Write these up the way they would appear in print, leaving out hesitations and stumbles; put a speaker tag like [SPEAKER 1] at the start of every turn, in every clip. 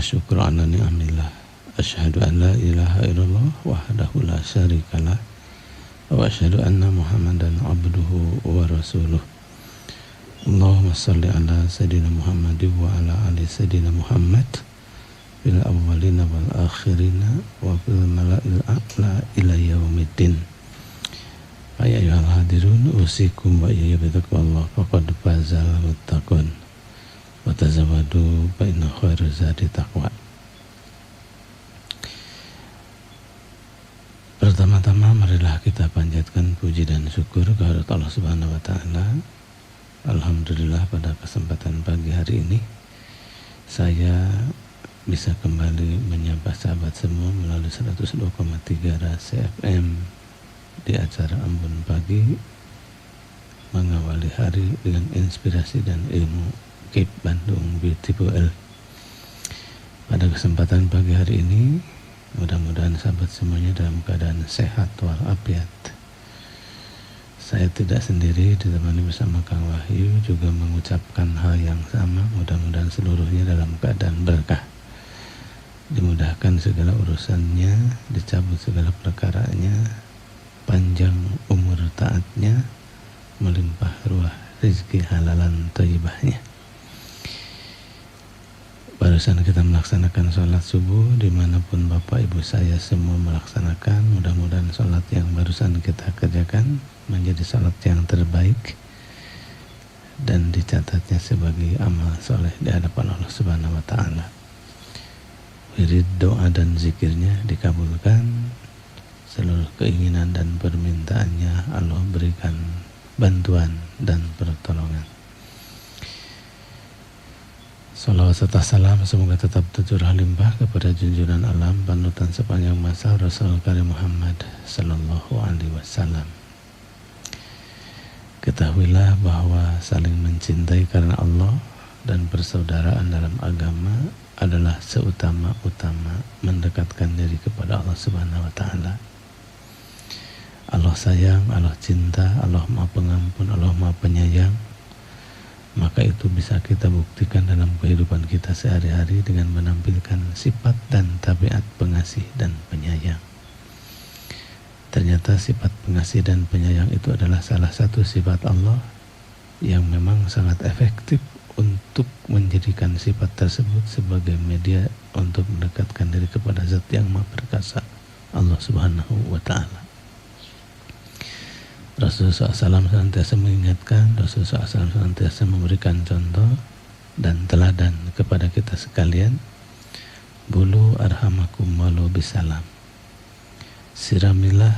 [SPEAKER 1] syukur ala ni'amillah. Asyhadu an la ilaha illallah wahdahu la syarikalah wa asyhadu anna Muhammadan abduhu wa rasuluh. Allahumma salli ala sayyidina Muhammad wa ala ali sayyidina Muhammad fil awwalina wal akhirina wa fil mala'il a'la ila yaumiddin. Ya ayyuhal hadirun usikum wa iyaya bitaqwallah faqad fazal muttaqun wa tazawwadu fa inna khairaz zadi taqwa. Pertama-tama marilah kita panjatkan puji dan syukur kehadirat Allah Subhanahu wa taala. Alhamdulillah pada kesempatan pagi hari ini saya bisa kembali menyapa sahabat semua melalui 102,3 Rasa FM di acara Ambon Pagi, mengawali hari dengan inspirasi dan ilmu KIP Bandung Beautiful. Pada kesempatan pagi hari ini mudah-mudahan sahabat semuanya dalam keadaan sehat walafiat. Saya tidak sendiri, ditemani bersama Kang Wahyu, juga mengucapkan hal yang sama. Mudah-mudahan seluruhnya dalam keadaan berkah, dimudahkan segala urusannya, dicabut segala perkaranya, panjang umur taatnya, melimpah ruah rezeki halalan thayyibahnya. Barusan kita melaksanakan sholat subuh dimanapun Bapak Ibu saya semua melaksanakan. Mudah-mudahan sholat yang barusan kita kerjakan menjadi sholat yang terbaik dan dicatatnya sebagai amal soleh di hadapan Allah Subhanahu wa taala. Wirid doa dan zikirnya dikabulkan, seluruh keinginan dan permintaannya Allah berikan bantuan dan pertolongan. Salawat serta salam semoga tetap tercurah limpah kepada junjungan alam, panutan sepanjang masa Rasul Karim Muhammad Sallallahu Alaihi Wasallam. Ketahuilah bahwa saling mencintai karena Allah dan persaudaraan dalam agama adalah seutama-utama mendekatkan diri kepada Allah Subhanahu wa taala. Allah sayang, Allah cinta, Allah Maha Pengampun, Allah Maha Penyayang. Maka itu bisa kita buktikan dalam kehidupan kita sehari-hari dengan menampilkan sifat dan tabiat pengasih dan penyayang. Ternyata sifat pengasih dan penyayang itu adalah salah satu sifat Allah yang memang sangat efektif untuk menjadikan sifat tersebut sebagai media untuk mendekatkan diri kepada Zat yang Maha Perkasa, Allah Subhanahu wa taala. Rasulullah SAW senantiasa mengingatkan, Rasulullah SAW senantiasa memberikan contoh dan teladan kepada kita sekalian. Bulu arhamakum walau bisalam. Siramilah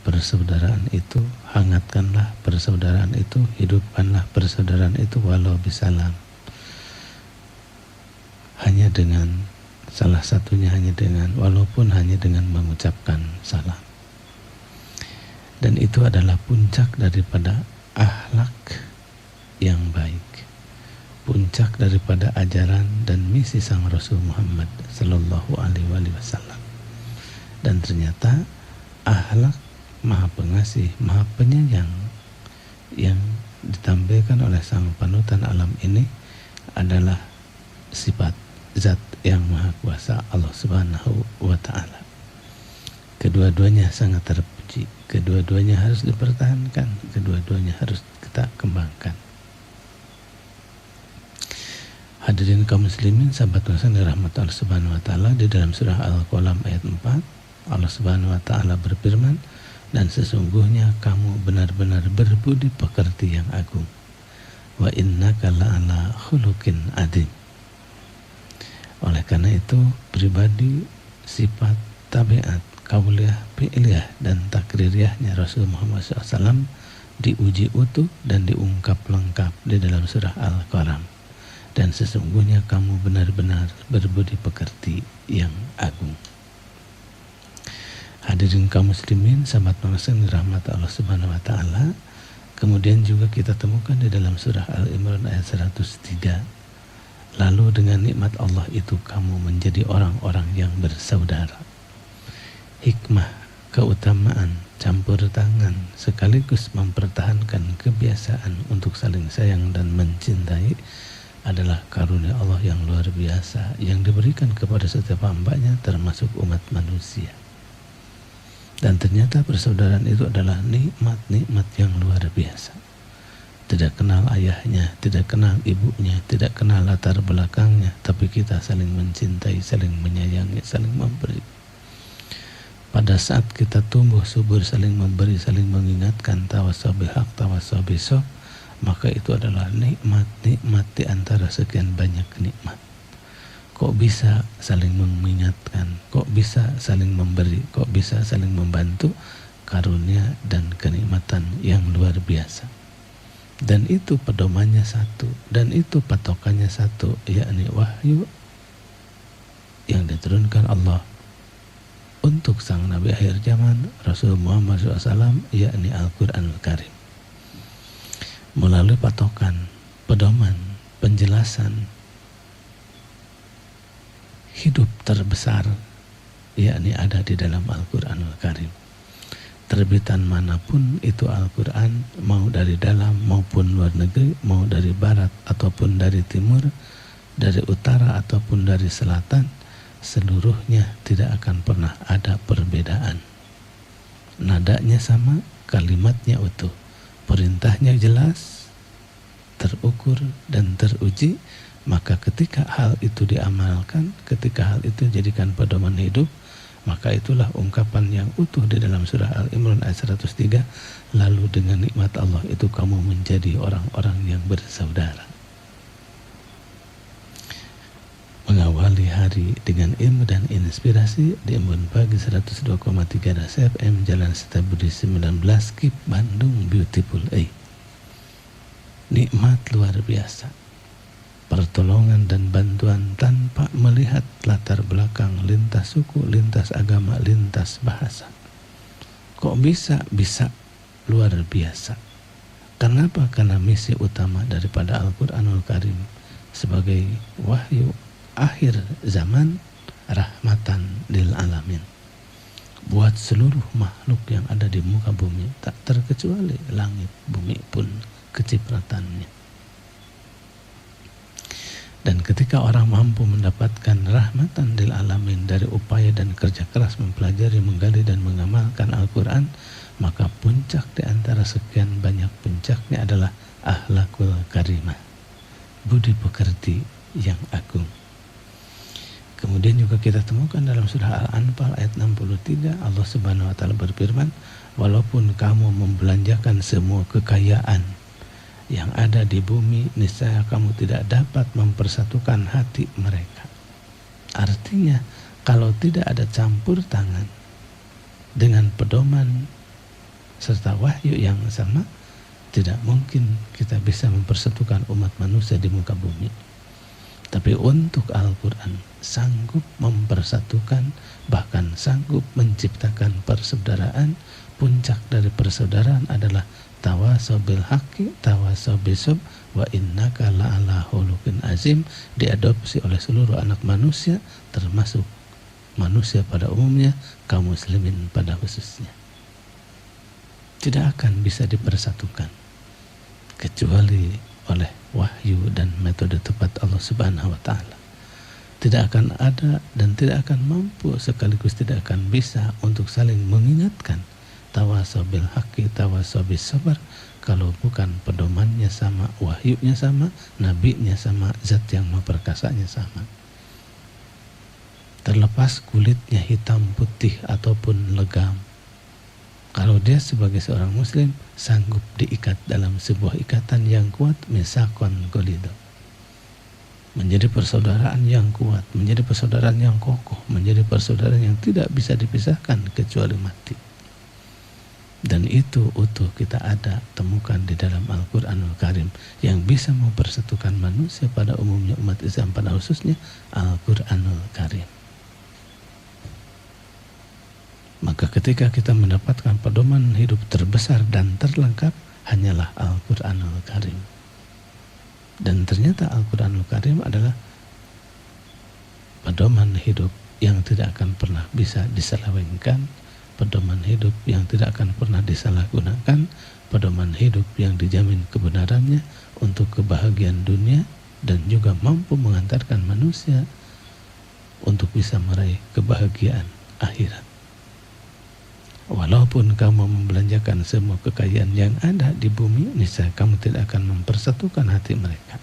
[SPEAKER 1] persaudaraan itu, hangatkanlah persaudaraan itu, hidupkanlah persaudaraan itu walau bisalam. Hanya dengan salah satunya, walaupun hanya dengan mengucapkan salam. Dan itu adalah puncak daripada akhlak yang baik, puncak daripada ajaran dan misi sang Rasul Muhammad Sallallahu Alaihi Wasallam. Dan ternyata akhlak Maha Pengasih, Maha Penyayang yang ditampilkan oleh sang panutan alam ini adalah sifat Zat yang Maha Kuasa, Allah Subhanahu wa taala. Kedua-duanya sangat terpuji, kedua-duanya harus dipertahankan, kedua-duanya harus kita kembangkan. Hadirin kaum muslimin, sahabat yang dirahmati Allah Subhanahu wa taala, di dalam surah Al-Qalam ayat 4, Allah Subhanahu wa taala berfirman, dan sesungguhnya kamu benar-benar berbudi pekerti yang agung. Wa innaka la'ala khuluqin adzim. Oleh karena itu, pribadi, sifat, tabiat, kauliyah, fi'liyah, dan takririyahnya Rasul Muhammad SAW diuji utuh dan diungkap lengkap di dalam surah Al-Qalam. Dan sesungguhnya kamu benar-benar berbudi pekerti yang agung. Hadirin kaum muslimin, sahabat yang dirahmati Allah Subhanahu wa taala, kemudian juga kita temukan di dalam surah Al-Imran ayat 103. Lalu dengan nikmat Allah itu kamu menjadi orang-orang yang bersaudara. Hikmah, keutamaan, campur tangan, sekaligus mempertahankan kebiasaan untuk saling sayang dan mencintai adalah karunia Allah yang luar biasa yang diberikan kepada setiap hambanya termasuk umat manusia. Dan ternyata persaudaraan itu adalah nikmat-nikmat yang luar biasa. Tidak kenal ayahnya, tidak kenal ibunya, tidak kenal latar belakangnya, tapi kita saling mencintai, saling menyayangi, saling memberi. Pada saat kita tumbuh subur saling memberi, saling mengingatkan, tawasau bil haq, tawasau bis sabr, maka itu adalah nikmat-nikmat di antara sekian banyak nikmat. Kok bisa saling mengingatkan, kok bisa saling memberi, kok bisa saling membantu, karunia dan kenikmatan yang luar biasa. Dan itu pedomannya satu, dan itu patokannya satu, yakni wahyu yang diturunkan Allah untuk sang Nabi akhir zaman Rasul Muhammad SAW, yakni Al-Quranul Karim. Melalui patokan, pedoman, penjelasan hidup terbesar, yakni ada di dalam Al-Quranul Karim. Terbitan manapun itu Al-Quran, mau dari dalam maupun luar negeri, mau dari barat ataupun dari timur, dari utara ataupun dari selatan, seluruhnya tidak akan pernah ada perbedaan. Nadanya sama, kalimatnya utuh, perintahnya jelas, terukur dan teruji. Maka ketika hal itu diamalkan, ketika hal itu dijadikan pedoman hidup, maka itulah ungkapan yang utuh di dalam surah Al-Imran ayat 103, lalu dengan nikmat Allah itu kamu menjadi orang-orang yang bersaudara. Mengawali hari dengan ilmu dan inspirasi di Embun Pagi 102,3 RAS FM, Jalan Setiabudi 19, KIP Bandung, Beautiful A. Nikmat luar biasa, pertolongan dan bantuan tanpa melihat latar belakang, lintas suku, lintas agama, lintas bahasa. Kok bisa? Bisa luar biasa. Kenapa? Karena misi utama daripada Al-Quranul Karim sebagai wahyu akhir zaman, rahmatan lil alamin, buat seluruh makhluk yang ada di muka bumi, tak terkecuali langit bumi pun kecipratannya. Dan ketika orang mampu mendapatkan rahmatan lil alamin dari upaya dan kerja keras mempelajari, menggali dan mengamalkan Al-Quran, maka puncak di antara sekian banyak puncaknya adalah akhlakul karimah, budi pekerti yang agung. Kemudian juga kita temukan dalam surah Al-Anfal ayat 63, Allah Subhanahu wa taala berfirman, walaupun kamu membelanjakan semua kekayaan yang ada di bumi, niscaya kamu tidak dapat mempersatukan hati mereka. Artinya, kalau tidak ada campur tangan dengan pedoman serta wahyu yang sama, tidak mungkin kita bisa mempersatukan umat manusia di muka bumi. Tapi untuk Al-Quran sanggup mempersatukan, bahkan sanggup menciptakan persaudaraan. Puncak dari persaudaraan adalah tawasau bil haqqi, tawasau bis sabr, wa innaka la'ala khuluqin azim, diadopsi oleh seluruh anak manusia, termasuk manusia pada umumnya, kaum muslimin pada khususnya. Tidak akan bisa dipersatukan kecuali oleh wahyu dan metode tepat Allah Subhanahu wa taala. Tidak akan ada dan tidak akan mampu, sekaligus tidak akan bisa untuk saling mengingatkan tawasau bil haqqi, tawasau bis sabr, kalau bukan pedomannya sama, wahyunya sama, nabinya sama, zat yang maha perkasanya sama. Terlepas kulitnya hitam, putih ataupun legam, kalau dia sebagai seorang muslim sanggup diikat dalam sebuah ikatan yang kuat, misakon golido, menjadi persaudaraan yang kuat, menjadi persaudaraan yang kokoh, menjadi persaudaraan yang tidak bisa dipisahkan kecuali mati. Dan itu utuh kita ada temukan di dalam Al-Quranul Karim yang bisa mempersatukan manusia pada umumnya, umat Islam pada khususnya, Al-Quranul Karim. Maka ketika kita mendapatkan pedoman hidup terbesar dan terlengkap, hanyalah Al-Quranul Karim. Dan ternyata Al-Quranul Karim adalah pedoman hidup yang tidak akan pernah bisa diselewengkan, pedoman hidup yang tidak akan pernah disalahgunakan, pedoman hidup yang dijamin kebenarannya untuk kebahagiaan dunia dan juga mampu mengantarkan manusia untuk bisa meraih kebahagiaan akhirat. Walaupun kamu membelanjakan semua kekayaan yang ada di bumi, niscaya kamu tidak akan mempersatukan hati mereka.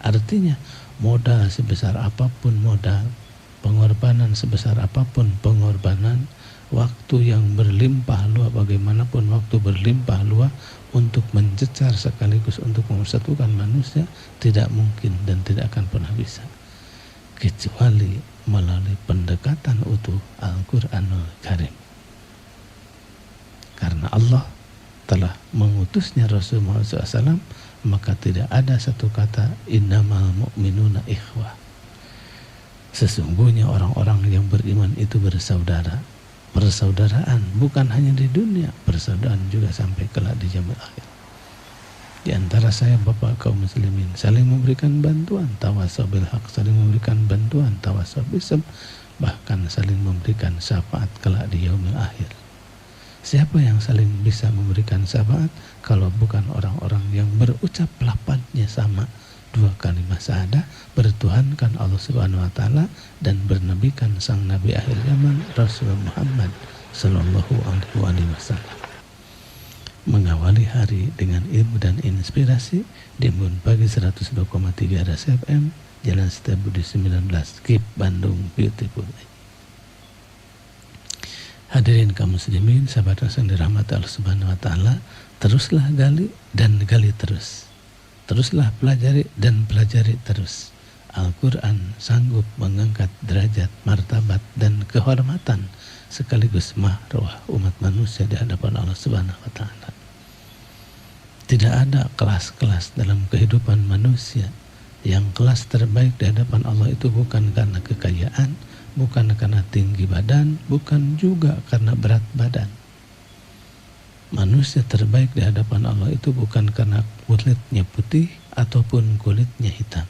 [SPEAKER 1] Artinya, modal sebesar apapun modal, pengorbanan sebesar apapun pengorbanan, waktu yang berlimpah luas, bagaimanapun waktu berlimpah luas untuk mencecar sekaligus untuk mempersatukan manusia, tidak mungkin dan tidak akan pernah bisa, kecuali melalui pendekatan utuh Al-Quranul Karim. Karena Allah telah mengutusnya Rasul Muhammad SAW, maka tidak ada satu kata innamal mu'minuna ikhwah. Sesungguhnya orang-orang yang beriman itu bersaudara. Persaudaraan bukan hanya di dunia, persaudaraan juga sampai kelak di zaman akhir. Di antara saya bapak kaum muslimin saling memberikan bantuan, tawasau bil haq, saling memberikan bantuan, tawasau bisabr, bahkan saling memberikan syafaat kelak di yaumil akhir. Siapa yang saling bisa memberikan syafaat kalau bukan orang-orang yang berucap lafadznya sama, dua kalimat syahadah, bertuhankan Allah Subhanahu wa taala dan bernabikan sang nabi akhir zaman Rasulullah Muhammad sallallahu alaihi wasallam. Mengawali hari dengan ilmu dan inspirasi di Embun Pagi 102,3 RAS FM, Jalan Setiabudi 19, KIP Bandung Beautiful. Hadirin kaum muslimin, sahabat yang dirahmati Allah Subhanahu wa taala, teruslah gali dan gali terus. Teruslah pelajari dan pelajari terus. Al-Qur'an sanggup mengangkat derajat, martabat dan kehormatan sekaligus marwah umat manusia di hadapan Allah Subhanahu wa taala. Tidak ada kelas-kelas dalam kehidupan manusia. Yang kelas terbaik di hadapan Allah itu bukan karena kekayaan, bukan karena tinggi badan, bukan juga karena berat badan. Manusia terbaik di hadapan Allah itu bukan karena kulitnya putih ataupun kulitnya hitam.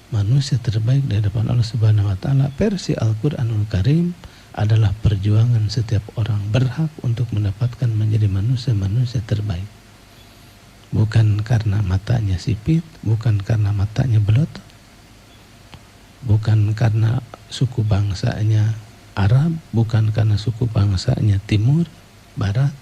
[SPEAKER 1] Manusia terbaik di hadapan Allah Subhanahu wa taala versi Al-Qur'anul Karim adalah perjuangan setiap orang berhak untuk mendapatkan menjadi manusia-manusia terbaik. Bukan karena matanya sipit, bukan karena matanya belotot, bukan karena suku bangsanya Arab, bukan karena suku bangsanya Timur, Barat.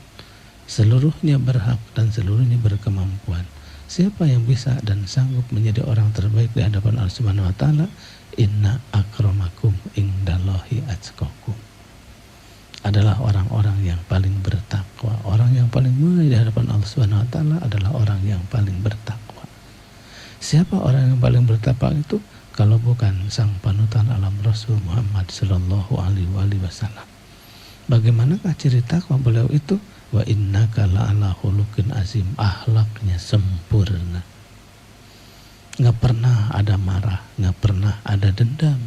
[SPEAKER 1] Seluruhnya berhak dan seluruhnya berkemampuan. Siapa yang bisa dan sanggup menjadi orang terbaik di hadapan Allah Subhanahu wa taala? Inna akramakum indallahi atqakum. Adalah orang-orang yang paling bertakwa. Orang yang paling mulia di hadapan Allah Subhanahu wa taala adalah orang yang paling bertakwa. Siapa orang yang paling bertakwa itu? Kalau bukan sang panutan alam Rasul Muhammad sallallahu alaihi wasallam. Bagaimanakah ciri takwa beliau itu? Wa innaka la'ala khuluqin azim, akhlaknya sempurna. Nggak pernah ada marah, nggak pernah ada dendam.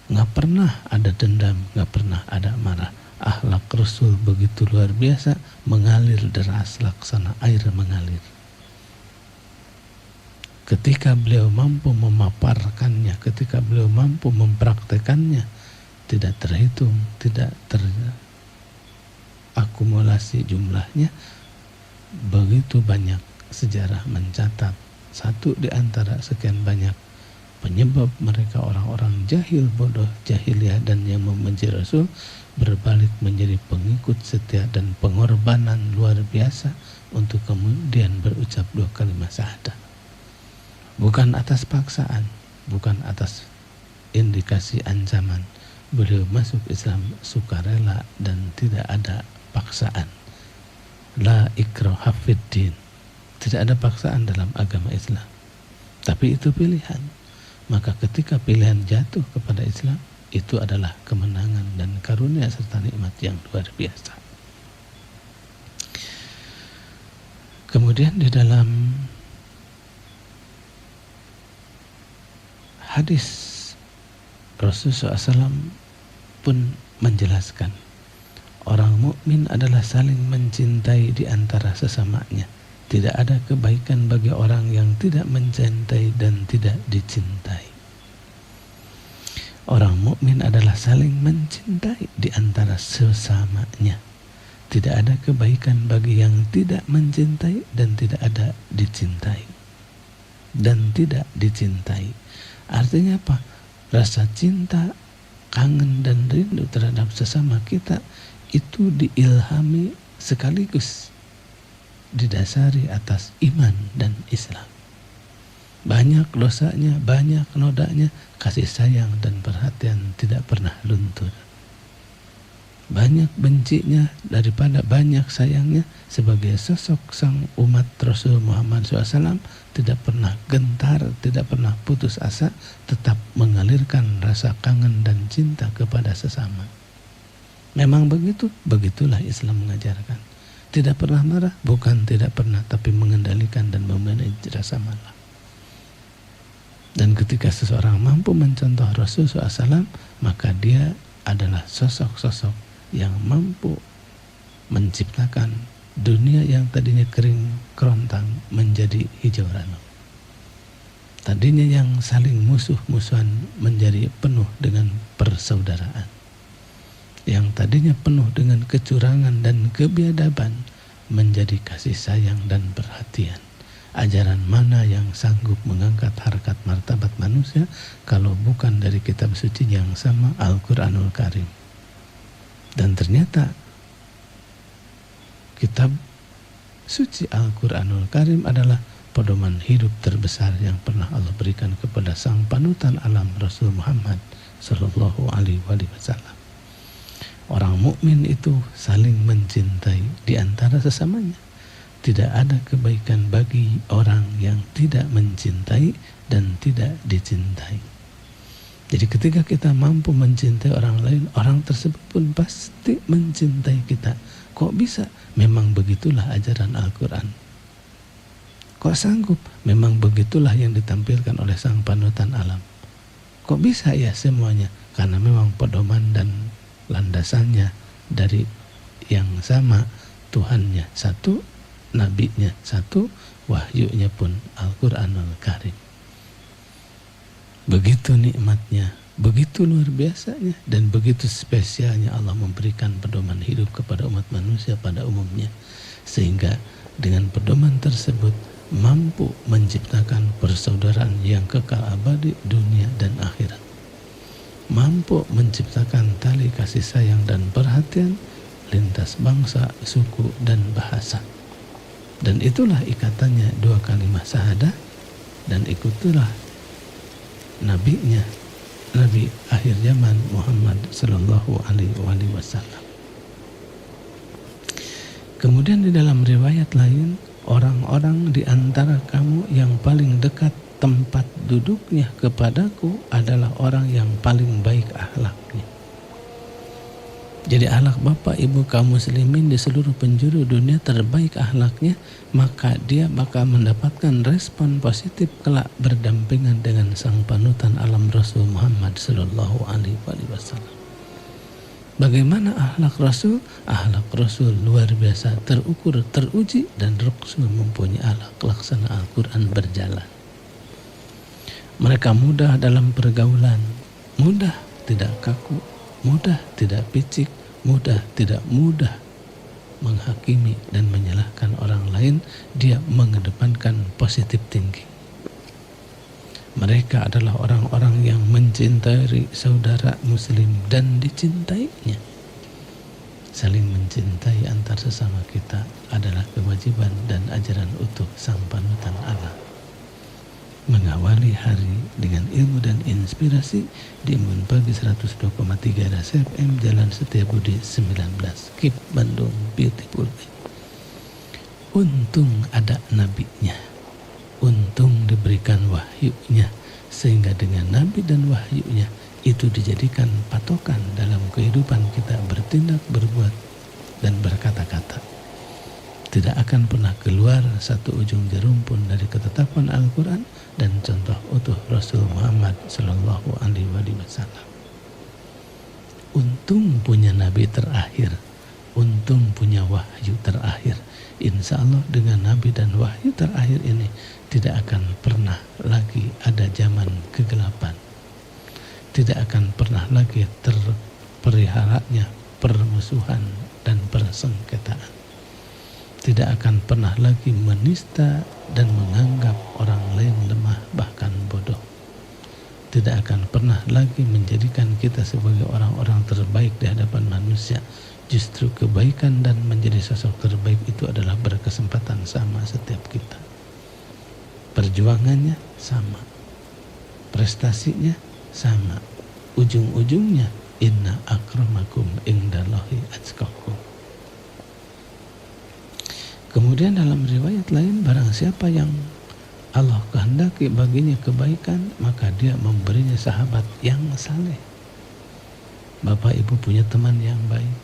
[SPEAKER 1] Nggak pernah ada dendam, nggak pernah ada marah. Akhlak Rasul begitu luar biasa, mengalir deras laksana air mengalir. Ketika beliau mampu memaparkannya, ketika beliau mampu mempraktekannya, tidak terhitung, tidak terakumulasi jumlahnya. Begitu banyak sejarah mencatat, satu di antara sekian banyak penyebab mereka orang-orang jahil, bodoh, jahiliyah dan yang membenci Rasul berbalik menjadi pengikut setia dan pengorbanan luar biasa untuk kemudian berucap dua kalimat syahadah. Bukan atas paksaan, bukan atas indikasi ancaman. Beliau masuk Islam sukarela dan tidak ada paksaan. La ikraha fiddin. Tidak ada paksaan dalam agama Islam. Tapi itu pilihan. Maka ketika pilihan jatuh kepada Islam, itu adalah kemenangan dan karunia serta nikmat yang luar biasa. Kemudian di dalam hadis Rasulullah SAW pun menjelaskan orang mukmin adalah saling mencintai di antara sesamanya. Tidak ada kebaikan bagi orang yang tidak mencintai dan tidak dicintai. Orang mukmin adalah saling mencintai di antara sesamanya. Tidak ada kebaikan bagi yang tidak mencintai dan tidak ada dicintai. dan tidak dicintai. Artinya apa? Rasa cinta, kangen dan rindu terhadap sesama kita itu diilhami sekaligus didasari atas iman dan Islam. Banyak dosanya, banyak nodanya, kasih sayang dan perhatian tidak pernah luntur. Banyak bencinya daripada banyak sayangnya. Sebagai sosok sang umat Rasul Muhammad SAW tidak pernah gentar, tidak pernah putus asa, tetap mengalirkan rasa kangen dan cinta kepada sesama. Memang begitu, begitulah Islam mengajarkan. Tidak pernah marah, bukan tidak pernah, tapi mengendalikan dan memanage rasa marah. Dan ketika seseorang mampu mencontoh Rasul SAW, maka dia adalah sosok-sosok yang mampu menciptakan dunia yang tadinya kering kerontang menjadi hijau rano. Tadinya yang saling musuh-musuhan menjadi penuh dengan persaudaraan. Yang tadinya penuh dengan kecurangan dan kebiadaban menjadi kasih sayang dan perhatian. Ajaran mana yang sanggup mengangkat harkat martabat manusia kalau bukan dari kitab suci yang sama, Al-Quranul Karim. Dan ternyata kitab suci Al-Quranul Karim adalah pedoman hidup terbesar yang pernah Allah berikan kepada sang panutan alam Rasul Muhammad Sallallahu Alaihi Wasallam. Orang mukmin itu saling mencintai di antara sesamanya. Tidak ada kebaikan bagi orang yang tidak mencintai dan tidak dicintai. Jadi ketika kita mampu mencintai orang lain, orang tersebut pun pasti mencintai kita. Kok bisa? Memang begitulah ajaran Al-Quran. Kok sanggup? Memang begitulah yang ditampilkan oleh sang panutan alam. Kok bisa ya semuanya? Karena memang pedoman dan landasannya dari yang sama, Tuhannya satu, nabinya satu, wahyunya pun Al-Quranul Karim. Begitu nikmatnya, begitu luar biasanya, dan begitu spesialnya Allah memberikan pedoman hidup kepada umat manusia pada umumnya, sehingga dengan pedoman tersebut mampu menciptakan persaudaraan yang kekal abadi dunia dan akhirat, mampu menciptakan tali kasih sayang dan perhatian lintas bangsa, suku, dan bahasa. Dan itulah ikatannya dua kalimat syahadah, dan ikutilah nabinya, Nabi akhir zaman Muhammad Sallallahu Alaihi Wasallam. Kemudian di dalam riwayat lain, orang-orang di antara kamu yang paling dekat tempat duduknya kepadaku adalah orang yang paling baik akhlaknya. Jadi akhlak bapak ibu kaum muslimin di seluruh penjuru dunia terbaik akhlaknya, maka dia bakal mendapatkan respon positif kelak berdampingan dengan sang panutan alam Rasul Muhammad Sallallahu Alaihi Wasallam. Bagaimana akhlak Rasul? Akhlak Rasul luar biasa, terukur, teruji, dan Rasul mempunyai akhlak laksana Al-Quran berjalan. Mereka mudah dalam pergaulan, mudah tidak kaku, mudah tidak picik, mudah tidak mudah menghakimi dan menyalahkan orang lain. Dia mengedepankan positive thinking. Mereka adalah orang-orang yang mencintai saudara muslim dan dicintainya. Saling mencintai antar sesama kita adalah kewajiban dan ajaran utuh sang panutan Allah. Mengawali hari dengan ilmu dan inspirasi di Embun Pagi 102,3 Ras FM, Jalan Setiabudi 19, KIP Bandung Beautiful. Untung ada nabinya, untung diberikan wahyunya, sehingga dengan nabi dan wahyunya itu dijadikan patokan dalam kehidupan kita bertindak, berbuat, dan berkata-kata. Tidak akan pernah keluar satu ujung jarum pun dari ketetapan Al-Quran dan contoh utuh Rasul Muhammad Sallallahu Alaihi Wasallam. Untung punya nabi terakhir, untung punya wahyu terakhir. Insya Allah dengan nabi dan wahyu terakhir ini tidak akan pernah lagi ada zaman kegelapan. Tidak akan pernah lagi terpeliharanya permusuhan dan persengketaan. tidak akan pernah lagi menista dan menganggap orang lain lemah bahkan bodoh. Tidak akan pernah lagi menjadikan kita sebagai orang-orang terbaik di hadapan manusia. Justru kebaikan dan menjadi sosok terbaik itu adalah berkesempatan sama setiap kita. Perjuangannya sama, prestasinya sama, ujung-ujungnya inna akramakum indallahi atqakum. Kemudian dalam riwayat lain, barang siapa yang Allah kehendaki baginya kebaikan, maka dia memberinya sahabat yang saleh. Bapak ibu punya teman yang baik,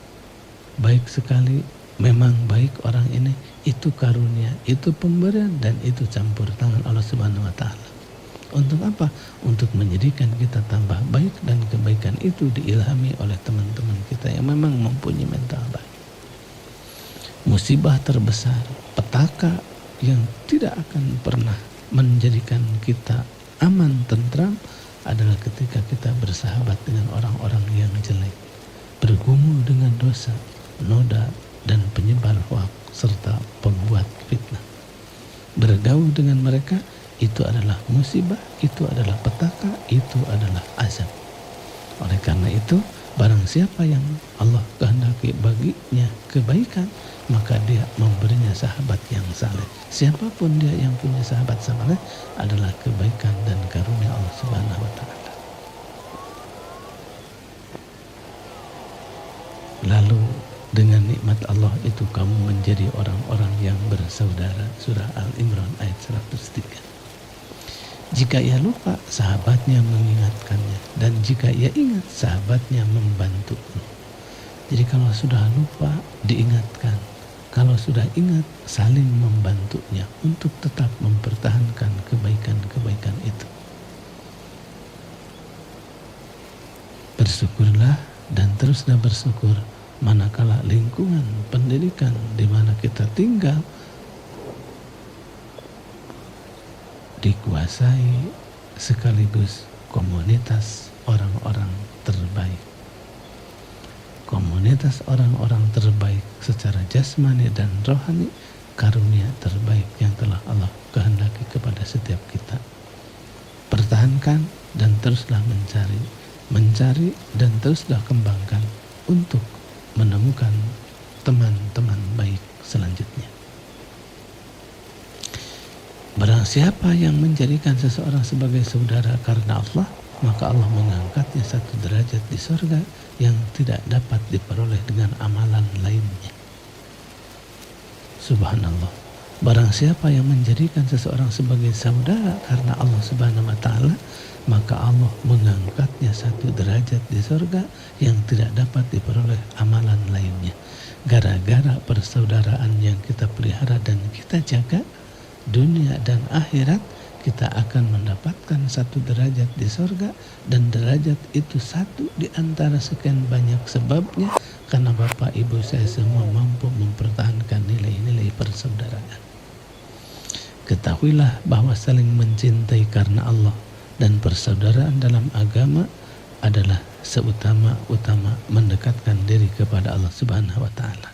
[SPEAKER 1] baik sekali, memang baik orang ini, itu karunia, itu pemberian, dan itu campur tangan Allah Subhanahu wa Ta'ala. Untuk apa? Untuk menjadikan kita tambah baik, dan kebaikan itu diilhami oleh teman-teman kita yang memang mempunyai mental baik. Musibah terbesar, petaka yang tidak akan pernah menjadikan kita aman, tentram, adalah ketika kita bersahabat dengan orang-orang yang jelek, bergumul dengan dosa, noda, dan penyebar hoaks serta pembuat fitnah. Bergaul dengan mereka, itu adalah musibah, itu adalah petaka, itu adalah azab. Oleh karena itu, barang siapa yang Allah kehendaki baginya kebaikan, maka dia memberinya sahabat yang saleh. Siapapun dia yang punya sahabat saleh adalah kebaikan dan karunia Allah Subhanahu wa Ta'ala. Lalu dengan nikmat Allah itu kamu menjadi orang-orang yang bersaudara. Surah Al-Imran ayat 103. Jika ia lupa, sahabatnya mengingatkannya, dan jika ia ingat, sahabatnya membantunya. Jadi kalau sudah lupa, diingatkan. Kalau sudah ingat, saling membantunya untuk tetap mempertahankan kebaikan-kebaikan itu. Bersyukurlah dan teruslah bersyukur manakala lingkungan pendidikan di mana kita tinggal dikuasai sekaligus komunitas orang-orang terbaik. Komunitas orang-orang terbaik secara jasmani dan rohani, karunia terbaik yang telah Allah kehendaki kepada setiap kita. Pertahankan dan teruslah mencari dan teruslah kembangkan untuk menemukan teman-teman baik selanjutnya. Barang siapa yang menjadikan seseorang sebagai saudara karena Allah, maka Allah mengangkatnya satu derajat di surga yang tidak dapat diperoleh dengan amalan lainnya. Subhanallah. Barang siapa yang menjadikan seseorang sebagai saudara karena Allah Subhanahu wa Ta'ala, maka Allah mengangkatnya satu derajat di surga yang tidak dapat diperoleh amalan lainnya. Gara-gara persaudaraan yang kita pelihara dan kita jaga, dunia dan akhirat, kita akan mendapatkan satu derajat di surga, dan derajat itu satu di antara sekian banyak sebabnya karena Bapak Ibu saya semua mampu mempertahankan nilai-nilai persaudaraan. Ketahuilah bahwa saling mencintai karena Allah dan persaudaraan dalam agama adalah seutama-utama mendekatkan diri kepada Allah Subhanahu wa Ta'ala.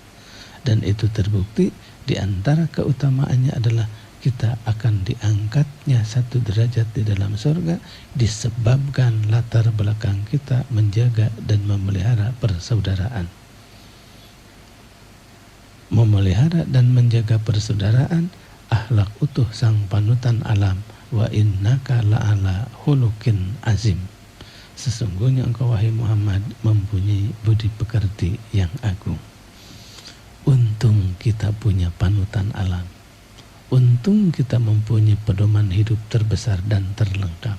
[SPEAKER 1] Dan itu terbukti di antara keutamaannya adalah kita akan diangkatnya satu derajat di dalam surga disebabkan latar belakang kita menjaga dan memelihara persaudaraan. Memelihara dan menjaga persaudaraan, akhlak utuh sang panutan alam, wa innaka la'ala khuluqin azim. Sesungguhnya engkau wahai Muhammad mempunyai budi pekerti yang agung. Untung kita punya panutan alam. Untung kita mempunyai pedoman hidup terbesar dan terlengkap.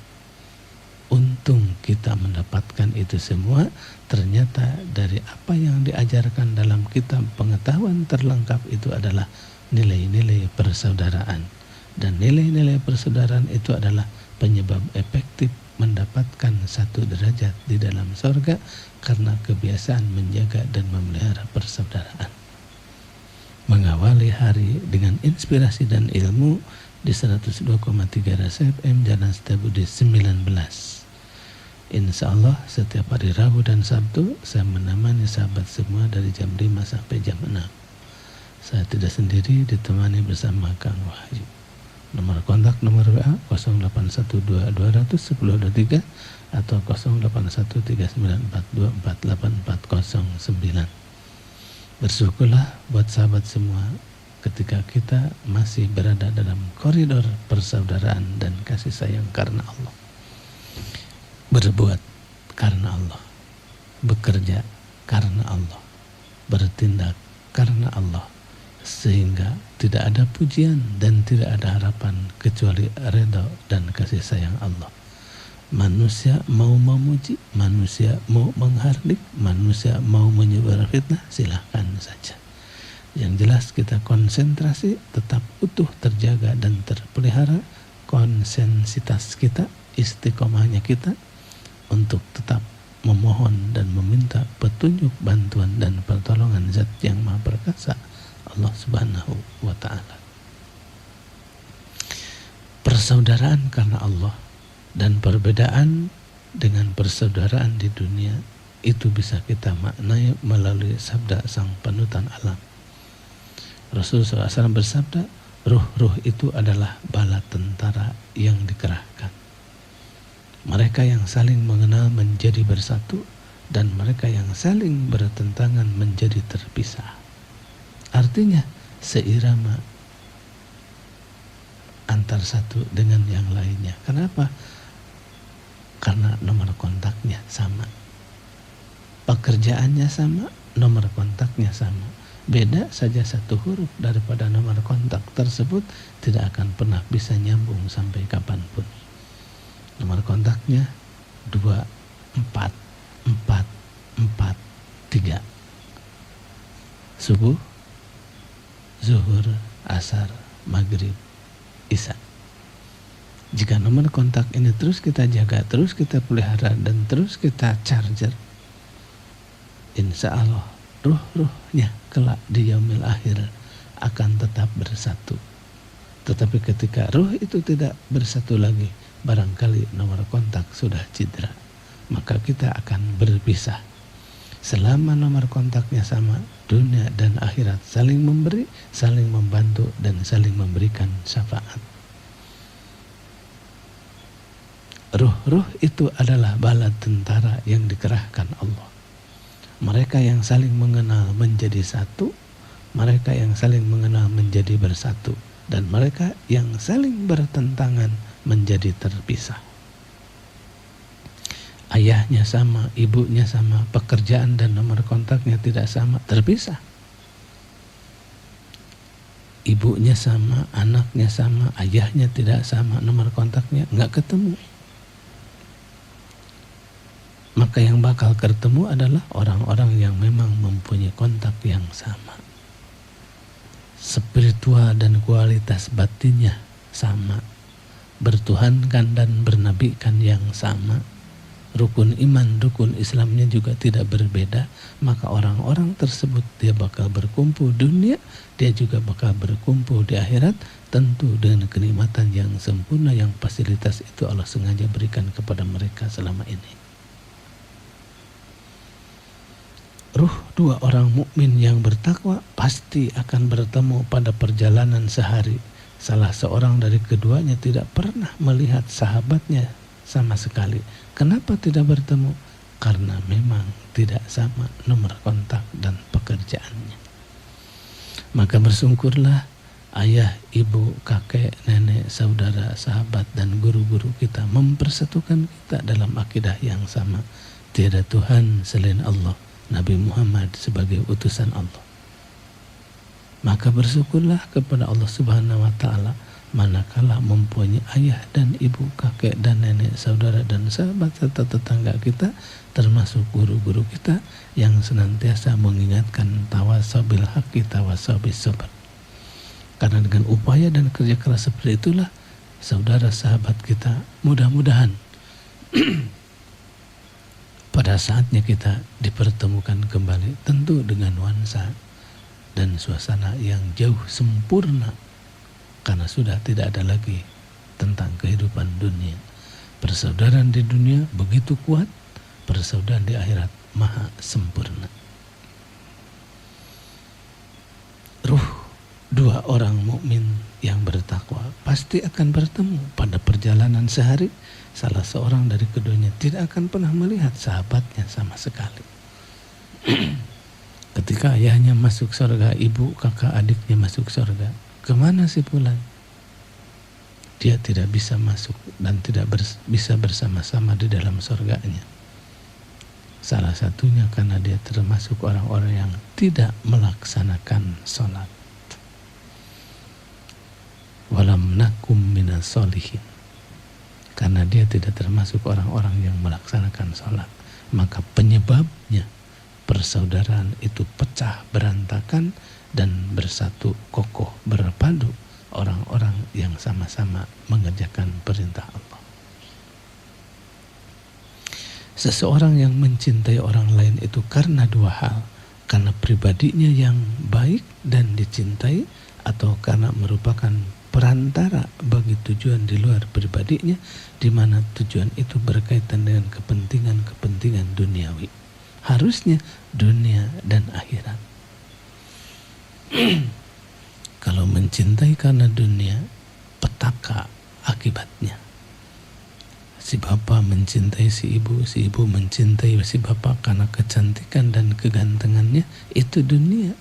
[SPEAKER 1] Untung kita mendapatkan itu semua ternyata dari apa yang diajarkan dalam kitab pengetahuan terlengkap itu adalah nilai-nilai persaudaraan. Dan nilai-nilai persaudaraan itu adalah penyebab efektif mendapatkan satu derajat di dalam surga karena kebiasaan menjaga dan memelihara persaudaraan. Mengawali hari dengan inspirasi dan ilmu di 102,3 Rasa FM Jalan Setiabudi 19. Insya Allah setiap hari Rabu dan Sabtu saya menemani sahabat semua dari jam 5 sampai jam 6. Saya tidak sendiri, ditemani bersama Kang Wahyu. Nomor kontak, nomor WA 0812-200-1023 atau 081394248409. Bersyukurlah buat sahabat semua ketika kita masih berada dalam koridor persaudaraan dan kasih sayang karena Allah. Berbuat karena Allah, bekerja karena Allah, bertindak karena Allah, sehingga tidak ada pujian dan tidak ada harapan kecuali redha dan kasih sayang Allah. Manusia mau memuji, manusia mau menghardik, manusia mau menyebar fitnah, silahkan saja. Yang jelas kita konsentrasi tetap utuh terjaga dan terpelihara, konsensitas kita, istiqomahnya kita untuk tetap memohon dan meminta petunjuk, bantuan dan pertolongan Zat yang Maha Perkasa, Allah Subhanahu wa Ta'ala. Persaudaraan karena Allah dan perbedaan dengan persaudaraan di dunia itu bisa kita maknai melalui sabda sang panutan alam. Rasulullah SAW bersabda, ruh-ruh itu adalah bala tentara yang dikerahkan. Mereka yang saling mengenal menjadi bersatu, dan mereka yang saling bertentangan menjadi terpisah. Artinya seirama antar satu dengan yang lainnya. Kenapa? Karena nomor kontaknya sama, pekerjaannya sama, nomor kontaknya sama. Beda saja satu huruf daripada nomor kontak tersebut tidak akan pernah bisa nyambung sampai kapanpun. Nomor kontaknya 244443. Subuh, zuhur, asar, maghrib, isya. Jika nomor kontak ini terus kita jaga, terus kita pelihara, dan terus kita charger, insya Allah ruh-ruhnya kelak di yaumil akhir akan tetap bersatu. Tetapi ketika ruh itu tidak bersatu lagi, barangkali nomor kontak sudah cedera, maka kita akan berpisah. Selama nomor kontaknya sama, dunia dan akhirat saling memberi, saling membantu, dan saling memberikan syafaat. Ruh-ruh itu adalah bala tentara yang dikerahkan Allah. Mereka yang saling mengenal menjadi satu, mereka yang saling mengenal menjadi bersatu, dan mereka yang saling bertentangan menjadi terpisah. Ayahnya sama, ibunya sama, pekerjaan dan nomor kontaknya tidak sama, terpisah. Ibunya sama, anaknya sama, ayahnya tidak sama, nomor kontaknya nggak ketemu. Maka yang bakal ketemu adalah orang-orang yang memang mempunyai kontak yang sama. Spiritual dan kualitas batinnya sama. Bertuhankan dan bernabikan yang sama. Rukun iman, rukun Islamnya juga tidak berbeda. Maka orang-orang tersebut dia bakal berkumpul dunia, dia juga bakal berkumpul di akhirat, tentu dengan kenikmatan yang sempurna yang fasilitas itu Allah sengaja berikan kepada mereka selama ini. Ruh dua orang mukmin yang bertakwa pasti akan bertemu pada perjalanan sehari. Salah seorang dari keduanya tidak pernah melihat sahabatnya sama sekali. Kenapa tidak bertemu? Karena memang tidak sama nomor kontak dan pekerjaannya. Maka bersyukurlah ayah, ibu, kakek, nenek, saudara, sahabat, dan guru-guru kita mempersatukan kita dalam akidah yang sama. Tiada Tuhan selain Allah, Nabi Muhammad sebagai utusan Allah. Maka bersyukurlah kepada Allah Subhanahu wa Ta'ala manakala mempunyai ayah dan ibu, kakek dan nenek, saudara dan sahabat serta tetangga kita, termasuk guru-guru kita yang senantiasa mengingatkan tawasabil haqqi tawasabil sabr. Karena dengan upaya dan kerja keras seperti itulah saudara sahabat kita mudah-mudahan pada saatnya kita dipertemukan kembali, tentu dengan nuansa dan suasana yang jauh sempurna, karena sudah tidak ada lagi tentang kehidupan dunia. Persaudaraan di dunia begitu kuat, persaudaraan di akhirat maha sempurna. Ruh dua orang mukmin yang bertakwa pasti akan bertemu pada perjalanan sehari. Salah seorang dari keduanya tidak akan pernah melihat sahabatnya sama sekali. Ketika ayahnya masuk surga, ibu, kakak, adiknya masuk surga, kemana si fulan? Dia tidak bisa masuk dan tidak bisa bersama-sama di dalam surganya. Salah satunya karena dia termasuk orang-orang yang tidak melaksanakan sholat. Walam nakum minas sholihin. Karena dia tidak termasuk orang-orang yang melaksanakan sholat, maka penyebabnya persaudaraan itu pecah berantakan dan bersatu kokoh berpadu orang-orang yang sama-sama mengerjakan perintah Allah. Seseorang yang mencintai orang lain itu karena dua hal, karena pribadinya yang baik dan dicintai, atau karena merupakan perantara bagi tujuan di luar pribadinya, di mana tujuan itu berkaitan dengan kepentingan-kepentingan duniawi. Harusnya dunia dan akhirat. Kalau mencintai karena dunia, petaka akibatnya. Si bapak mencintai si ibu mencintai si bapak karena kecantikan dan kegantengannya, itu dunia.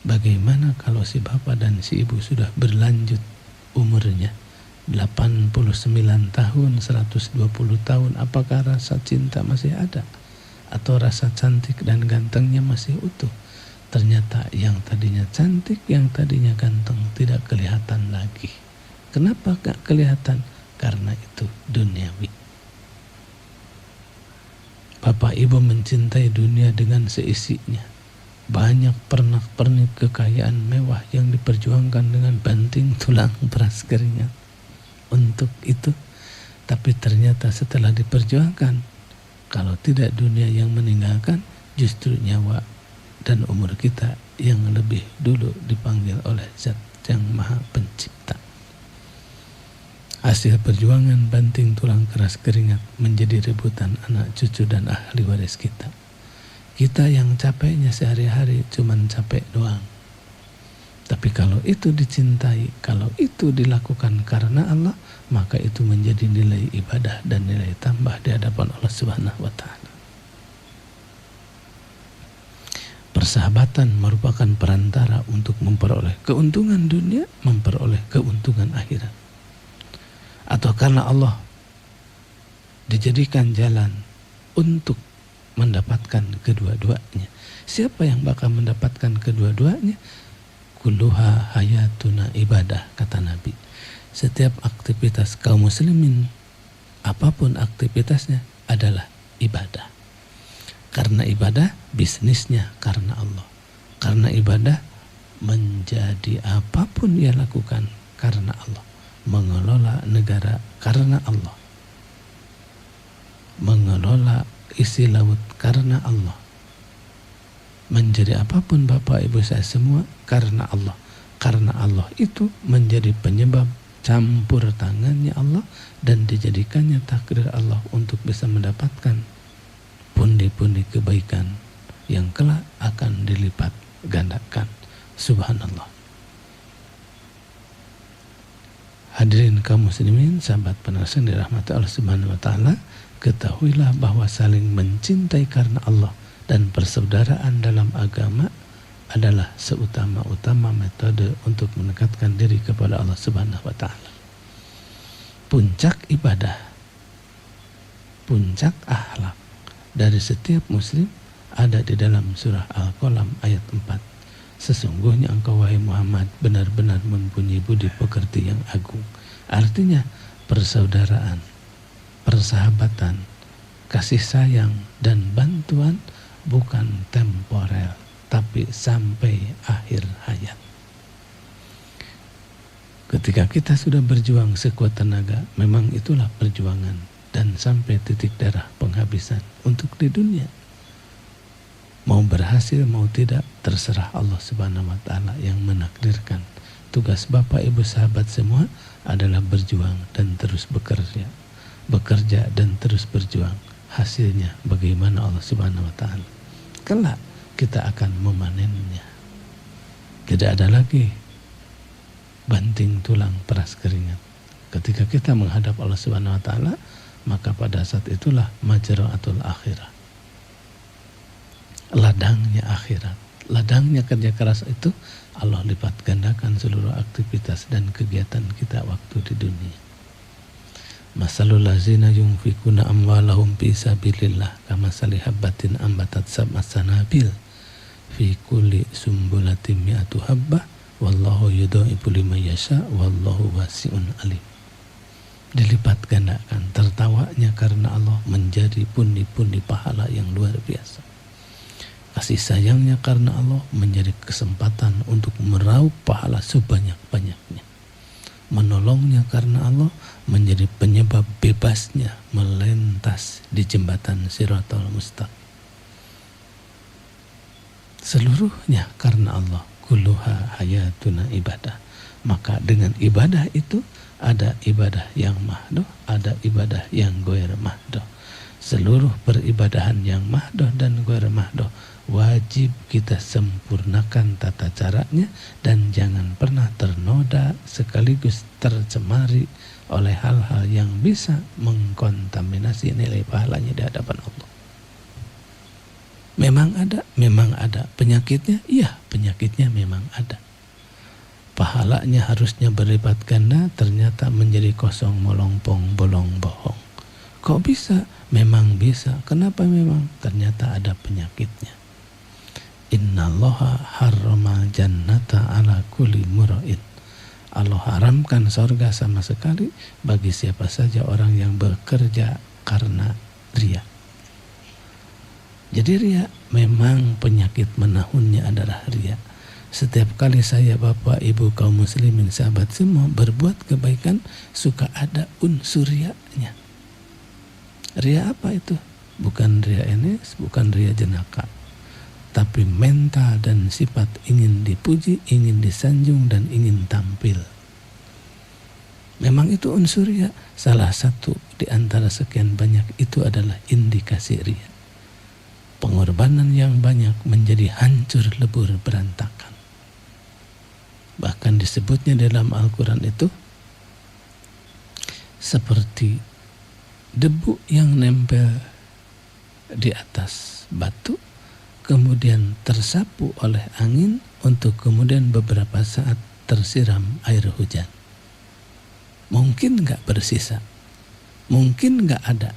[SPEAKER 1] Bagaimana kalau si bapak dan si ibu sudah berlanjut umurnya, 89 tahun, 120 tahun, apakah rasa cinta masih ada? Atau rasa cantik dan gantengnya masih utuh? Ternyata yang tadinya cantik, yang tadinya ganteng tidak kelihatan lagi. Kenapa gak kelihatan? Karena itu duniawi. Bapak ibu mencintai dunia dengan seisinya. Banyak pernak-pernik kekayaan mewah yang diperjuangkan dengan banting tulang peras keringat untuk itu. Tapi ternyata setelah diperjuangkan, kalau tidak dunia yang meninggalkan, justru nyawa dan umur kita yang lebih dulu dipanggil oleh Zat yang Maha Pencipta. Hasil perjuangan banting tulang keras keringat menjadi rebutan anak cucu dan ahli waris kita. Kita yang capeknya sehari-hari cuman capek doang. Tapi kalau itu dicintai, kalau itu dilakukan karena Allah, maka itu menjadi nilai ibadah dan nilai tambah di hadapan Allah Subhanahu wa Ta'ala. Persahabatan merupakan perantara untuk memperoleh keuntungan dunia, memperoleh keuntungan akhirat. Atau karena Allah dijadikan jalan untuk mendapatkan kedua-duanya. Siapa yang bakal mendapatkan kedua-duanya? Kulluha hayatuna ibadah, kata Nabi. Setiap aktivitas kaum muslimin, apapun aktivitasnya, adalah ibadah. Karena ibadah, bisnisnya karena Allah. Karena ibadah, menjadi apapun ia lakukan karena Allah. Mengelola negara karena Allah. Mengelola isi laut karena Allah. Menjadi apapun Bapak Ibu saya semua karena Allah. Karena Allah itu menjadi penyebab campur tangannya Allah dan dijadikannya takdir Allah untuk bisa mendapatkan pundi-pundi kebaikan yang kelak akan dilipat gandakan. Subhanallah. Hadirin kaum muslimin, sahabat penasaran dirahmati Allah Subhanahu wa Ta'ala, ketahuilah bahwa saling mencintai karena Allah dan persaudaraan dalam agama adalah seutama-utama metode untuk mendekatkan diri kepada Allah Subhanahu wa Ta'ala. Puncak ibadah, puncak akhlak dari setiap muslim ada di dalam surah Al-Qalam ayat 4. Sesungguhnya engkau wahai Muhammad benar-benar mempunyai budi pekerti yang agung. Artinya persaudaraan, persahabatan, kasih sayang dan bantuan bukan temporer, tapi sampai akhir hayat. Ketika kita sudah berjuang sekuat tenaga, memang itulah perjuangan dan sampai titik darah penghabisan untuk di dunia. Mau berhasil mau tidak terserah Allah Subhanahu wa Ta'ala yang menakdirkan. Tugas Bapak Ibu sahabat semua adalah berjuang dan terus bekerja. Bekerja dan terus berjuang. Hasilnya bagaimana Allah Subhanahu wa Ta'ala. Kelak kita akan memanennya. Tidak ada lagi banting tulang peras keringat. Ketika kita menghadap Allah Subhanahu wa taala, maka pada saat itulah majra'atul akhirah. Ladangnya akhirat, ladangnya kerja keras itu Allah lipat gandakan seluruh aktivitas dan kegiatan kita waktu di dunia. Masalul lazina yunfikuna amwalahum fi sabilillah kamasali habbatin ambatat sab'a sanabil fi kulli sumbulatin mi'atu habbah wallahu yudha'ifu liman yasha wallahu wasi'un alim. Dilipat gandakan tertawanya karena Allah menjadi pundi-pundi pahala yang luar biasa. Kasih sayangnya karena Allah menjadi kesempatan untuk meraup pahala sebanyak-banyaknya. Menolongnya karena Allah menjadi penyebab bebasnya melintas di jembatan Siratal Mustaqim. Seluruhnya karena Allah, kulluha hayatuna ibadah. Maka dengan ibadah itu ada ibadah yang mahdoh, ada ibadah yang ghair mahdoh. Seluruh peribadahan yang mahdoh dan ghair mahdoh wajib kita sempurnakan tata caranya dan jangan pernah ternoda sekaligus tercemari oleh hal-hal yang bisa mengkontaminasi nilai pahalanya di hadapan Allah. Memang ada penyakitnya, iya penyakitnya memang ada. Pahalanya harusnya berlipat ganda, ternyata menjadi kosong melompong bolong bohong. Kok bisa? Memang bisa. Kenapa memang? Ternyata ada penyakitnya. Innallaha harramal jannata ala kulli mura'in. Allah haramkan surga sama sekali bagi siapa saja orang yang bekerja karena riya. Jadi riya memang penyakit menahunnya adalah riya. Setiap kali saya, bapak, ibu, kaum muslimin, sahabat semua berbuat kebaikan, suka ada unsur riyanya. Riya apa itu? Bukan riya enes, bukan riya jenaka, tapi mental dan sifat ingin dipuji, ingin disanjung, dan ingin tampil. Memang itu unsur riya. Salah satu di antara sekian banyak itu adalah indikasi riya. Pengorbanan yang banyak menjadi hancur lebur berantakan. Bahkan disebutnya dalam Al-Quran itu seperti debu yang nempel di atas batu kemudian tersapu oleh angin untuk kemudian beberapa saat tersiram air hujan. Mungkin nggak bersisa, mungkin nggak ada,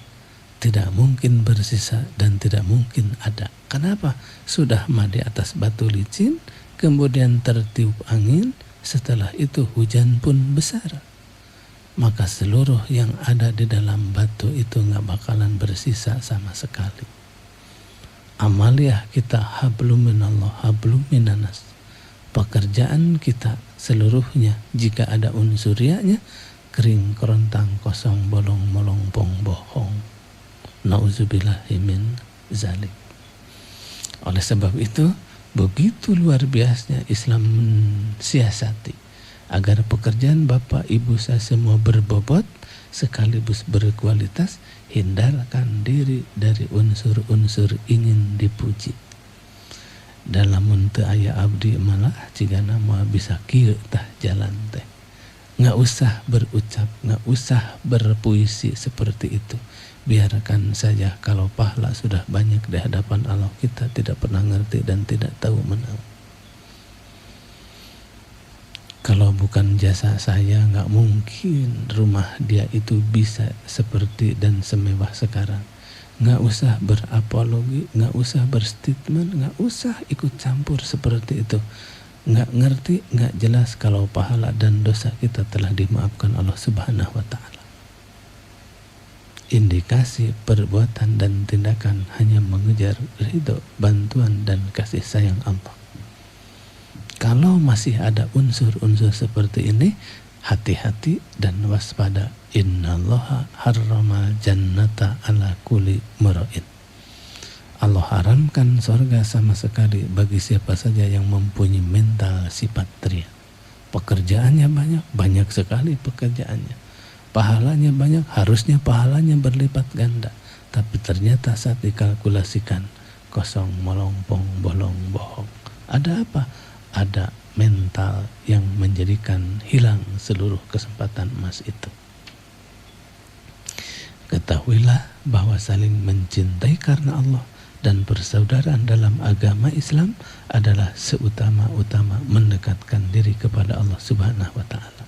[SPEAKER 1] tidak mungkin bersisa dan tidak mungkin ada. Kenapa? Sudah mah di atas batu licin, kemudian tertiup angin, setelah itu hujan pun besar. Maka seluruh yang ada di dalam batu itu nggak bakalan bersisa sama sekali. Amaliah kita hablum minallah, hablum minanas. Pekerjaan kita seluruhnya jika ada unsur riyanya, kering kerontang kosong bolong melompong bohong. Nauzubillahi min zalik. Oleh sebab itu begitu luar biasanya Islam mensiasati agar pekerjaan bapak ibu saya semua berbobot sekaligus berkualitas. Hindarkan diri dari unsur-unsur ingin dipuji. Dalam teu aya abdi malah cigana moal bisa kieu tah jalan teh. Nggak usah berucap, nggak usah berpuisi seperti itu. Biarkan saja, kalau pahala sudah banyak di hadapan Allah, kita tidak pernah ngerti dan tidak tahu menau. Kalau bukan jasa saya, nggak mungkin rumah dia itu bisa seperti dan semewah sekarang. Nggak usah berapologi, nggak usah berstatement, nggak usah ikut campur seperti itu. Nggak ngerti, nggak jelas kalau pahala dan dosa kita telah dimaafkan Allah Subhanahu wa Ta'ala. Indikasi perbuatan dan tindakan hanya mengejar ridho, bantuan, dan kasih sayang Allah. Kalau masih ada unsur-unsur seperti ini, hati-hati dan waspada. Innallaha harramal jannata ala kulli mura'in. Allah haramkan surga sama sekali bagi siapa saja yang mempunyai mental sifat riya. Pekerjaannya banyak, banyak sekali pekerjaannya. Pahalanya banyak, harusnya pahalanya berlipat ganda. Tapi ternyata saat dikalkulasikan, kosong melompong bolong bohong. Ada apa? Ada mental yang menjadikan hilang seluruh kesempatan emas itu. Ketahuilah bahwa saling mencintai karena Allah dan persaudaraan dalam agama Islam adalah seutama-utama mendekatkan diri kepada Allah Subhanahu wa Ta'ala.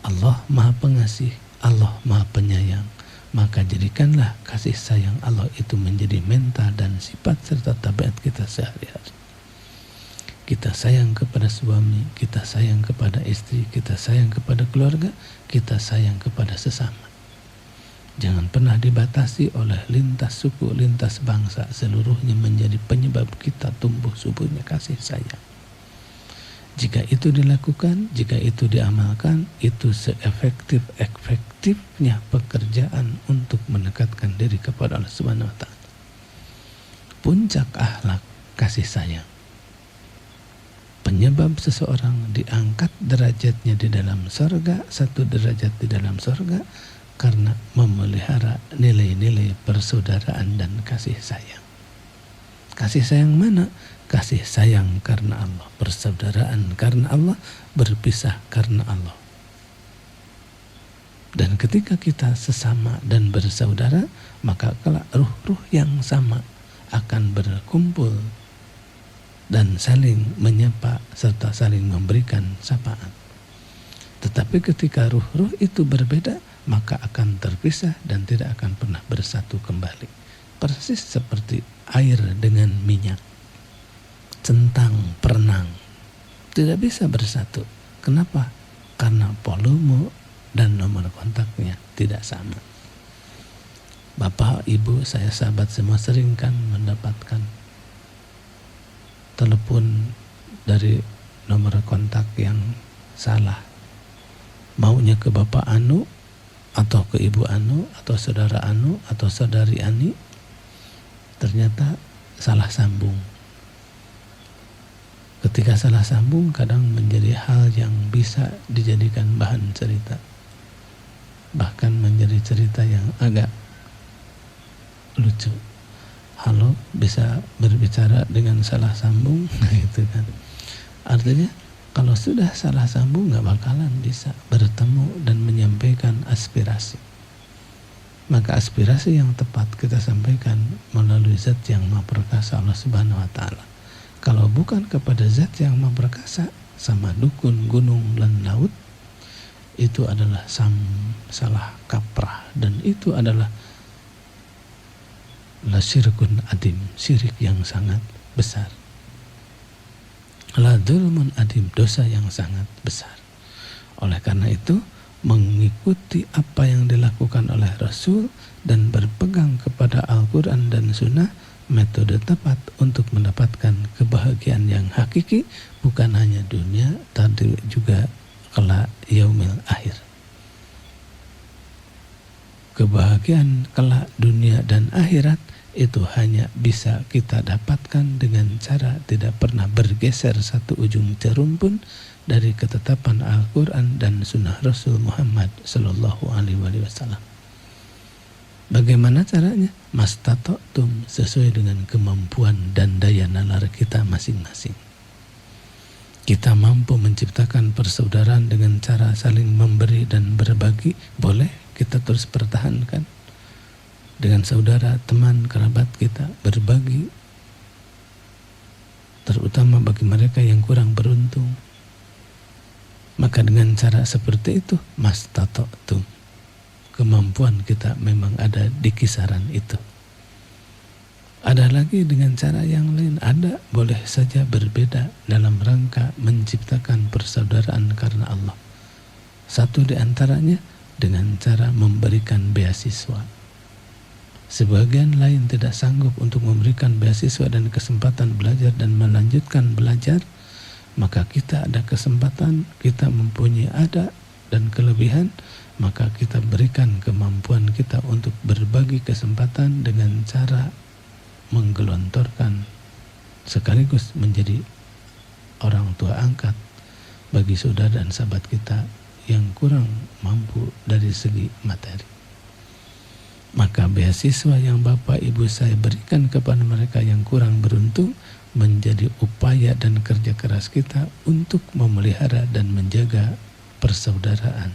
[SPEAKER 1] Allah Maha Pengasih, Allah Maha Penyayang. Maka jadikanlah kasih sayang Allah itu menjadi mental dan sifat serta tabiat kita sehari-hari. Kita sayang kepada suami, kita sayang kepada istri, kita sayang kepada keluarga, kita sayang kepada sesama. Jangan pernah dibatasi oleh lintas suku, lintas bangsa, seluruhnya menjadi penyebab kita tumbuh suburnya kasih sayang. Jika itu dilakukan, jika itu diamalkan, itu seefektif-efektifnya pekerjaan untuk mendekatkan diri kepada Allah Subhanahu wa Ta'ala. Puncak akhlak kasih sayang. Penyebab seseorang diangkat derajatnya di dalam surga, 1 derajat di dalam surga, karena memelihara nilai-nilai persaudaraan dan kasih sayang. Kasih sayang mana? Kasih sayang karena Allah, persaudaraan karena Allah, berpisah karena Allah. Dan ketika kita sesama dan bersaudara, maka kelak ruh-ruh yang sama akan berkumpul dan saling menyapa serta saling memberikan sapaan. Tetapi ketika ruh-ruh itu berbeda, maka akan terpisah dan tidak akan pernah bersatu kembali. Persis seperti air dengan minyak, centang, perenang, tidak bisa bersatu. Kenapa? Karena volume dan nomor kontaknya tidak sama. Bapak, Ibu, saya sahabat semua sering kan mendapatkan telepon dari nomor kontak yang salah. Maunya ke Bapak Anu, atau ke Ibu Anu, atau Saudara Anu, atau Saudari Ani, ternyata salah sambung. Ketika salah sambung kadang menjadi hal yang bisa dijadikan bahan cerita, bahkan menjadi cerita yang agak lucu. Halo, bisa berbicara dengan salah sambung, gitu kan. Artinya kalau sudah salah sambung gak bakalan bisa bertemu dan menyampaikan aspirasi. Maka aspirasi yang tepat kita sampaikan melalui zat yang maha perkasa Allah Subhanahu wa Ta'ala. Kalau bukan kepada zat yang maha perkasa, sama dukun, gunung, dan laut, itu adalah salah kaprah, dan itu adalah la syirkun adim, syirik yang sangat besar. La dzulmun adim, dosa yang sangat besar. Oleh karena itu, mengikuti apa yang dilakukan oleh Rasul dan berpegang kepada Al-Quran dan Sunnah metode tepat untuk mendapatkan kebahagiaan yang hakiki, bukan hanya dunia, tapi juga kelak yaumil akhir. Kebahagiaan kelak dunia dan akhirat itu hanya bisa kita dapatkan dengan cara tidak pernah bergeser satu ujung jarum pun dari ketetapan Al-Quran dan Sunnah Rasul Muhammad Sallallahu Alaihi Wasallam. Bagaimana caranya? Mastata'tum, sesuai dengan kemampuan dan daya nalar kita masing-masing. Kita mampu menciptakan persaudaraan dengan cara saling memberi dan berbagi, boleh kita terus pertahankan. Dengan saudara, teman, kerabat kita berbagi, terutama bagi mereka yang kurang beruntung. Maka dengan cara seperti itu, mastata'tum, kemampuan kita memang ada di kisaran itu. Ada lagi dengan cara yang lain, ada, boleh saja berbeda dalam rangka menciptakan persaudaraan karena Allah. Satu di antaranya dengan cara memberikan beasiswa. Sebagian lain tidak sanggup untuk memberikan beasiswa dan kesempatan belajar dan melanjutkan belajar, maka kita ada kesempatan, kita mempunyai ada dan kelebihan, maka kita berikan kemampuan kita untuk berbagi kesempatan dengan cara menggelontorkan sekaligus menjadi orang tua angkat bagi saudara dan sahabat kita yang kurang mampu dari segi materi. Maka beasiswa yang Bapak Ibu saya berikan kepada mereka yang kurang beruntung menjadi upaya dan kerja keras kita untuk memelihara dan menjaga persaudaraan,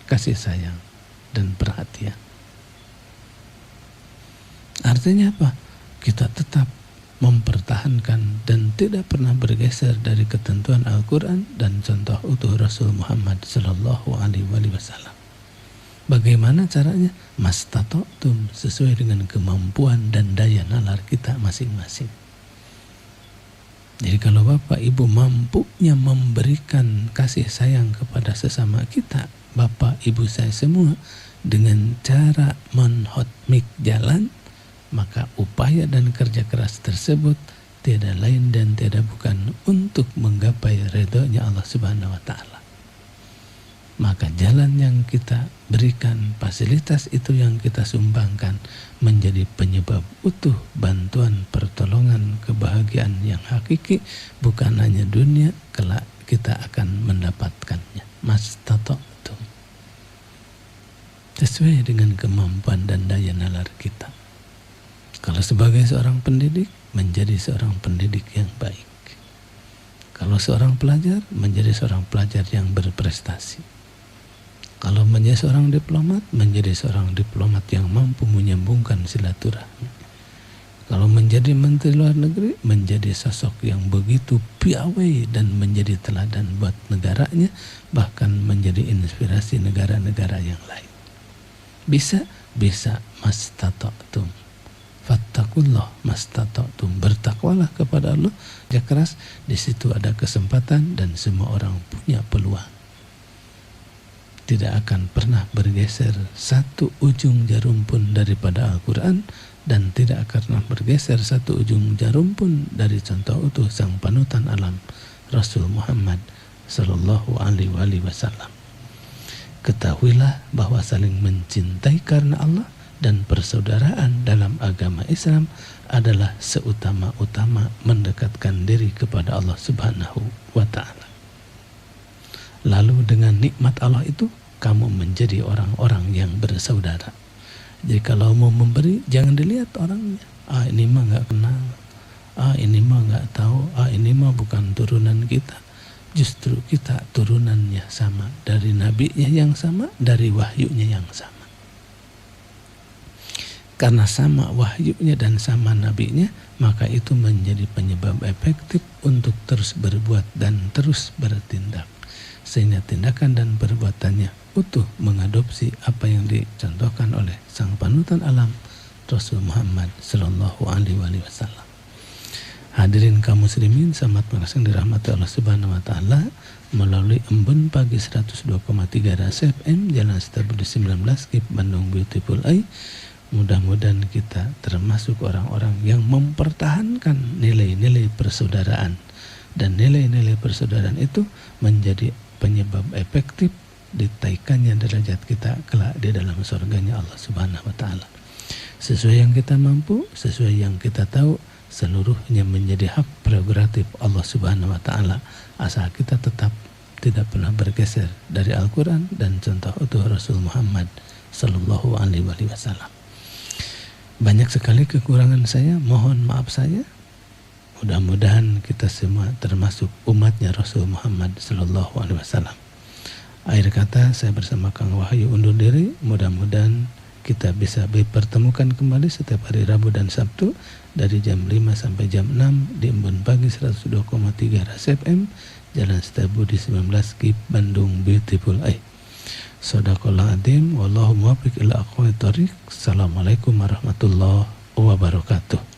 [SPEAKER 1] kasih sayang, dan perhatian. Artinya apa? Kita tetap mempertahankan dan tidak pernah bergeser dari ketentuan Al-Quran dan contoh utuh Rasul Muhammad Sallallahu Alaihi Wasallam. Bagaimana caranya? Mastata'tum, sesuai dengan kemampuan dan daya nalar kita masing-masing. Jadi kalau Bapak Ibu mampunya memberikan kasih sayang kepada sesama kita, Bapak Ibu saya semua, dengan cara menhotmik jalan, maka upaya dan kerja keras tersebut tiada lain dan tiada bukan untuk menggapai ridhonya Allah Subhanahu wa Ta'ala. Maka jalan yang kita berikan, fasilitas itu yang kita sumbangkan menjadi penyebab utuh bantuan, pertolongan, kebahagiaan yang hakiki, bukan hanya dunia, kelak kita akan mendapatkannya. Mastata'tum, sesuai dengan kemampuan dan daya nalar kita. Kalau sebagai seorang pendidik, menjadi seorang pendidik yang baik. Kalau seorang pelajar, menjadi seorang pelajar yang berprestasi. Kalau menjadi seorang diplomat, menjadi seorang diplomat yang mampu menyambungkan silaturahmi. Kalau menjadi menteri luar negeri, menjadi sosok yang begitu piawai dan menjadi teladan buat negaranya, bahkan menjadi inspirasi negara-negara yang lain. Bisa mastata'tum. Fattakullah mastata'tum. Bertakwalah kepada Allah, kerja keras, di situ ada kesempatan dan semua orang punya peluang. Tidak akan pernah bergeser satu ujung jarum pun daripada Al-Quran, dan tidak akan bergeser satu ujung jarum pun dari contoh utuh sang panutan alam Rasul Muhammad Sallallahu Alaihi Wasallam. Ketahuilah bahwa saling mencintai karena Allah dan persaudaraan dalam agama Islam adalah seutama-utama mendekatkan diri kepada Allah Subhanahu wa Ta'ala. Lalu dengan nikmat Allah itu kamu menjadi orang-orang yang bersaudara. Jadi kalau mau memberi, jangan dilihat orangnya. Ini mah nggak kenal. Ini mah nggak tahu. Ini mah bukan turunan kita. Justru kita turunannya sama, dari nabinya yang sama, dari wahyunya yang sama. Karena sama wahyunya dan sama nabinya, maka itu menjadi penyebab efektif untuk terus berbuat dan terus bertindak. Sehingga tindakan dan perbuatannya utuh mengadopsi apa yang dicontohkan oleh sang panutan alam Rasul Muhammad Sallallahu Alaihi Wasallam. Hadirin kaum muslimin, selamat menyaksikan dirahmati Allah Subhanahu wa Ta'ala melalui Embun Pagi 102,3 Ras FM, Jalan Setiabudi 19, Kip Bandung Beautiful Eye. Mudah-mudahan kita termasuk orang-orang yang mempertahankan nilai-nilai persaudaraan, dan nilai-nilai persaudaraan itu menjadi penyebab efektif ditaikannya derajat kita kelak di dalam surganya Allah Subhanahu wa Ta'ala. Sesuai yang kita mampu, sesuai yang kita tahu, seluruhnya menjadi hak prerogatif Allah Subhanahu wa Ta'ala, asal kita tetap tidak pernah bergeser dari Al-Quran dan contoh utuh Rasul Muhammad Sallallahu Alaihi Wasallam. Banyak sekali kekurangan saya, mohon maaf saya. Mudah-mudahan kita semua termasuk umatnya Rasul Muhammad Sallallahu Alaihi Wasallam. Akhir kata, saya bersama Kang Wahyu undur diri. Mudah-mudahan kita bisa dipertemukan kembali setiap hari Rabu dan Sabtu dari jam 5 sampai jam 6 di Embun Pagi 102,3 Ras FM, Jalan Setiabudi 19, Kip Bandung Beautiful Eye. Shadaqallahu adzim, wallahu muwaffiq ila aqwamit thoriq. Assalamualaikum warahmatullahi wabarakatuh.